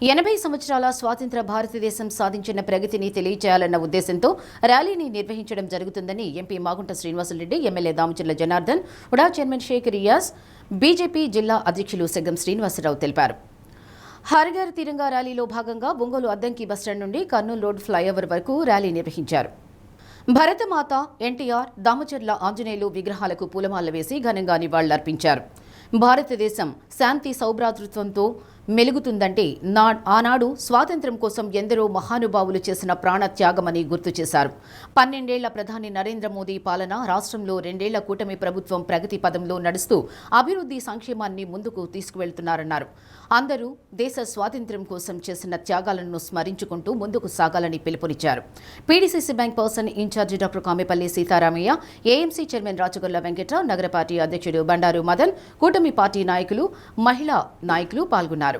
80 సంవత్సరాల స్వాతంత్ర భారతదేశం సాధించిన ప్రగతిని తెలియజేయాలన్న ఉద్దేశంతో ర్యాలీని నిర్వహించడం జరుగుతుందని MP Magunta Srinivasulu Reddy, MLA Damacharla Janardhan, UDA chairman Sheikh Riyaz, BJP జిల్లా అధ్యక్షులు సెగ్గం శ్రీనివాసరావు తెలిపారు. హర్ఘర్ తిరంగా ర్యాలీలో భాగంగా ఒంగోలు అద్దంకి బస్టాండ్ నుండి కర్నూలు రోడ్ ఫ్లైఓవర్ వరకు ర్యాలీ నిర్వహించారు. భరతమాత, ఎన్టీఆర్, దామచర్ల ఆంజనేయులు విగ్రహాలకు పూలమాల వేసి ఘనంగా నివాళులర్పించారు. భారతదేశం శాంతి సౌభ్రాతృత్వంతో మెలుగుతుందంటే ఆనాడు స్వాతంత్ర్యం కోసం ఎందరో మహానుభావులు చేసిన ప్రాణ త్యాగమని గుర్తు చేశారు. 12 ఏళ్ల ప్రధాని నరేంద్ర మోదీ పాలన, రాష్ట్రంలో 2 ఏళ్ల కూటమి ప్రభుత్వం ప్రగతి పదంలో నడుస్తూ అభివృద్ధి సంక్షేమాన్ని ముందుకు తీసుకువెళ్తున్నారన్నారు. అందరూ దేశ స్వాతంత్ర్యం కోసం చేసిన త్యాగాలను స్మరించుకుంటూ ముందుకు సాగాలని పిలుపునిచ్చారు. PDCC bank person in charge doctor Kamepalli Sitaramayya, AMC chairman Rachagolla Venkatrao, నగర పార్టీ అధ్యక్షుడు బండారు మదన్, కూటమి పార్టీ నాయకులు, మహిళా నాయకులు పాల్గొన్నారు.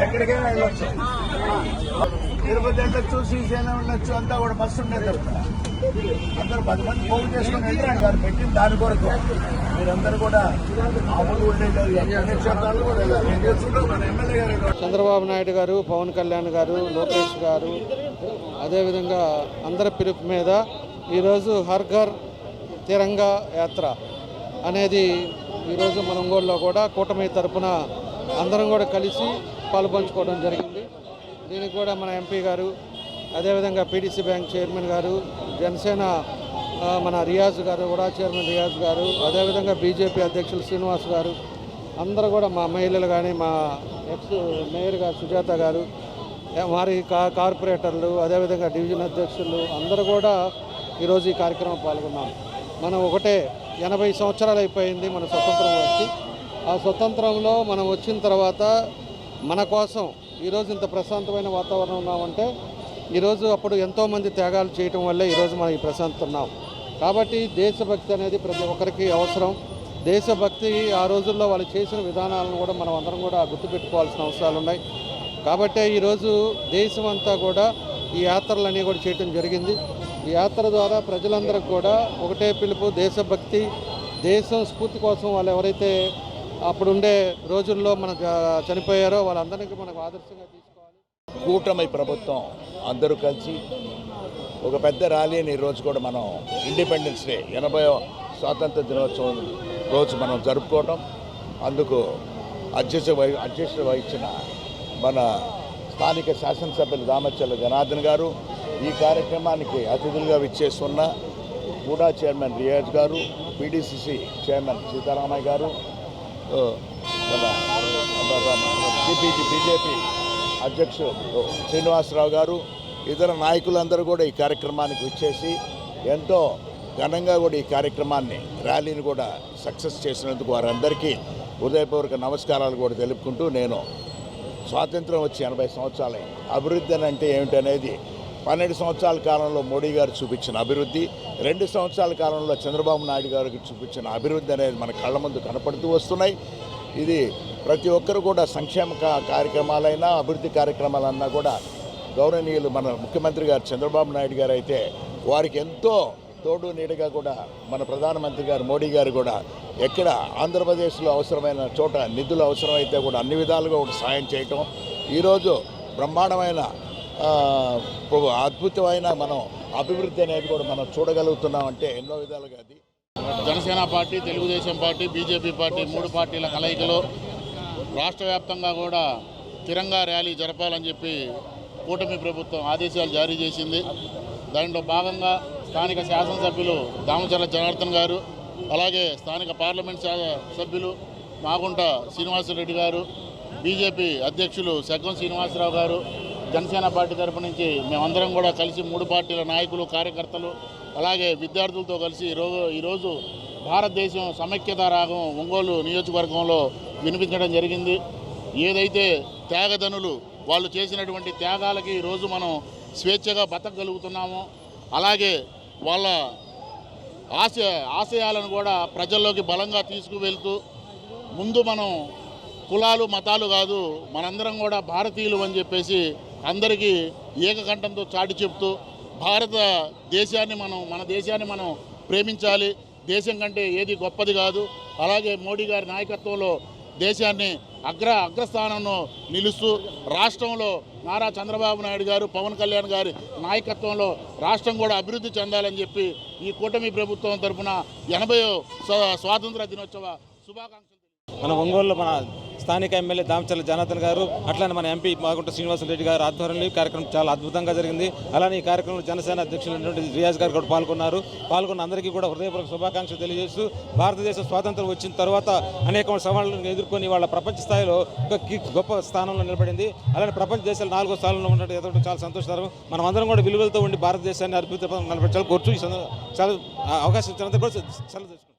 ఎక్కడికైనా వెళ్ళొచ్చు, తిరుపతి వెళ్ళొచ్చు, శ్రీశైలం వెళ్ళొచ్చు, అంతా కూడా బస్సు ఉండేది. అందరూ 10 మంది పోగు చేసుకుని వెళ్తే గారు పెట్టిన దాని కొరకు మీరందరూ కూడా మామూలు చంద్రబాబు నాయుడు గారు, పవన్ కళ్యాణ్ గారు, లోకేష్ గారు, అదేవిధంగా అందరి పిలుపు మీద ఈరోజు హర్ఘర్ తిరంగా యాత్ర అనేది ఈరోజు మన ఒంగోలులో కూడా కూటమి తరఫున అందరం కూడా కలిసి పాలుపంచుకోవడం జరిగింది. దీనికి కూడా మన ఎంపీ గారు, అదేవిధంగా పీడీసీ బ్యాంక్ చైర్మన్ గారు, జనసేన మన రియాజ్ గారు, కూడా చైర్మన్ రియాజ్ గారు, అదేవిధంగా బీజేపీ అధ్యక్షులు శ్రీనివాస్ గారు, అందరూ కూడా మా మహిళలు కానీ, మా ఎక్స్ మేయర్ గారు సుజాత గారు, మరి కార్పొరేటర్లు, అదేవిధంగా డివిజన్ అధ్యక్షులు అందరూ కూడా ఈరోజు ఈ కార్యక్రమం పాల్గొన్నాం. మనం 80 సంవత్సరాలు అయిపోయింది మన స్వతంత్రం వచ్చి. ఆ స్వతంత్రంలో మనం వచ్చిన తర్వాత మన కోసం ఈరోజు ఇంత ప్రశాంతమైన వాతావరణం ఉన్నామంటే ఈరోజు అప్పుడు ఎంతోమంది త్యాగాలు చేయటం వల్లే ఈరోజు మనం ఈ ప్రశాంతత ఉన్నాం. కాబట్టి దేశభక్తి అనేది ప్రతి ఒక్కరికి అవసరం. దేశభక్తి ఆ రోజుల్లో వాళ్ళు చేసిన విధానాలను కూడా మనం అందరం కూడా గుర్తుపెట్టుకోవాల్సిన అవసరాలు ఉన్నాయి. కాబట్టి ఈరోజు దేశం అంతా కూడా ఈ యాత్రలన్నీ కూడా చేయటం జరిగింది. ఈ యాత్ర ద్వారా ప్రజలందరికీ కూడా ఒకటే పిలుపు, దేశభక్తి, దేశం స్ఫూర్తి కోసం వాళ్ళు ఎవరైతే అప్పుడుండే రోజుల్లో మనకు చనిపోయారో వాళ్ళందరికీ మనకు ఆదర్శంగా తీసుకోవాలి. కూటమి ప్రభుత్వం అందరూ కలిసి ఒక పెద్ద ర్యాలీని ఈరోజు కూడా మనం ఇండిపెండెన్స్ డే 80వ స్వాతంత్ర దినోత్సవం రోజు మనం జరుపుకోవడం, అందుకు అధ్యక్షత వహించిన మన స్థానిక శాసనసభ్యులు దామచర్ల జనార్దన్ గారు, ఈ కార్యక్రమానికి అతిథులుగా విచ్చేస్తున్న కూడా చైర్మన్ రియాజ్ గారు, పీడీసీసీ చైర్మన్ సీతారామయ్య గారు, బీజేపీ అధ్యక్షుడు శ్రీనివాసరావు గారు, ఇతర నాయకులందరూ కూడా ఈ కార్యక్రమానికి వచ్చేసి ఎంతో ఘనంగా కూడా ఈ కార్యక్రమాన్ని ర్యాలీని కూడా సక్సెస్ చేసినందుకు వారందరికీ హృదయపూర్వక నమస్కారాలు కూడా తెలుపుకుంటూ, నేను స్వాతంత్రం వచ్చి 80 సంవత్సరాలైంది. అభివృద్ధి అని అంటే ఏమిటనేది 12 సంవత్సరాల కాలంలో మోడీ గారు చూపించిన అభివృద్ధి, 2 సంవత్సరాల కాలంలో చంద్రబాబు నాయుడు గారికి చూపించిన అభివృద్ధి అనేది మన కళ్ళ ముందు కనపడుతూ వస్తున్నాయి. ఇది ప్రతి ఒక్కరు కూడా సంక్షేమ కార్యక్రమాలైనా అభివృద్ధి కార్యక్రమాలన్నా కూడా గౌరవనీయులు మన ముఖ్యమంత్రి గారు చంద్రబాబు నాయుడు గారు అయితే వారికి ఎంతో తోడు నీడగా కూడా మన ప్రధానమంత్రి గారు మోడీ గారు కూడా ఎక్కడ ఆంధ్రప్రదేశ్లో అవసరమైన చోట నిధులు అవసరమైతే కూడా అన్ని విధాలుగా కూడా సాయం చేయటం, ఈరోజు బ్రహ్మాండమైన అద్భుతమైన మనం అభివృద్ధి అనేది కూడా మనం చూడగలుగుతున్నామంటే ఎన్నో విధాలుగా అది Janasena party, Telugu Desam party, BJP party 3 పార్టీల కలయికలో రాష్ట్ర వ్యాప్తంగా కూడా తిరంగా ర్యాలీ జరపాలని చెప్పి కూటమి ప్రభుత్వం ఆదేశాలు జారీ చేసింది. దాంట్లో భాగంగా స్థానిక శాసనసభ్యులు దామచర్ల జనార్దన్ గారు, అలాగే స్థానిక పార్లమెంట్ సభ్యులు మాగుంట శ్రీనివాసరెడ్డి గారు, బీజేపీ అధ్యక్షులు సెగ్గం శ్రీనివాసరావు గారు, జనసేన పార్టీ తరపు నుంచి మేమందరం కూడా కలిసి 3 పార్టీల నాయకులు, కార్యకర్తలు, అలాగే విద్యార్థులతో కలిసి ఈరోజు భారతదేశం సమైక్యత రాగం ఒంగోలు నియోజకవర్గంలో వినిపించడం జరిగింది. ఏదైతే త్యాగధనులు వాళ్ళు చేసినటువంటి త్యాగాలకి ఈరోజు మనం స్వేచ్ఛగా బతకగలుగుతున్నామో, అలాగే వాళ్ళ ఆశయాలను కూడా ప్రజల్లోకి బలంగా తీసుకువెళ్తూ ముందు మనం కులాలు మతాలు కాదు, మనందరం కూడా భారతీయులు అని చెప్పేసి అందరికీ ఏకకంఠంతో చాటి చెప్తూ మన దేశాన్ని మనం ప్రేమించాలి, దేశం కంటే ఏది గొప్పది కాదు, అలాగే మోడీ గారి నాయకత్వంలో దేశాన్ని అగ్రస్థానంలో నిలుస్తూ రాష్ట్రంలో నారా చంద్రబాబు నాయుడు గారు, పవన్ కళ్యాణ్ గారి నాయకత్వంలో రాష్ట్రం కూడా అభివృద్ధి చెందాలని చెప్పి ఈ కూటమి ప్రభుత్వం తరఫున 80వ స్వాతంత్ర దినోత్సవ శుభాకాంక్షలు. మన ఒంగోలులో మన స్థానిక ఎమ్మెల్యే దామచర్ల జనార్దన్ గారు, అట్లానే మన ఎంపీ మాగుంట శ్రీనివాసరెడ్డి గారు ఆధ్వర్యంలో ఈ కార్యక్రమం చాలా అద్భుతంగా జరిగింది. అలానే ఈ కార్యక్రమంలో జనసేన అధ్యక్షులైనటువంటి రియాజ్ గారు కూడా పాల్గొన్న అందరికీ కూడా హృదయపూర్వక శుభాకాంక్షలు తెలియజేస్తూ, భారతదేశ స్వాతంత్రం వచ్చిన తర్వాత అనేక సవాళ్లను ఎదుర్కొని వాళ్ళ ప్రపంచ స్థాయిలో ఒక గొప్ప స్థానంలో నిలబడింది. అలానే ప్రపంచ దేశాలు 4వ స్థానంలో ఉన్నట్టు ఎదగడం చాలా సంతోషకరం. మనం అందరం కూడా విలువలతో ఉండి భారతదేశాన్ని అద్భుతంగా నిలబెట్టాలి కోరుచు ఈ చాలా అవకాశం ఇచ్చినందుకు కూడా సెలవు తీసుకుంటాం.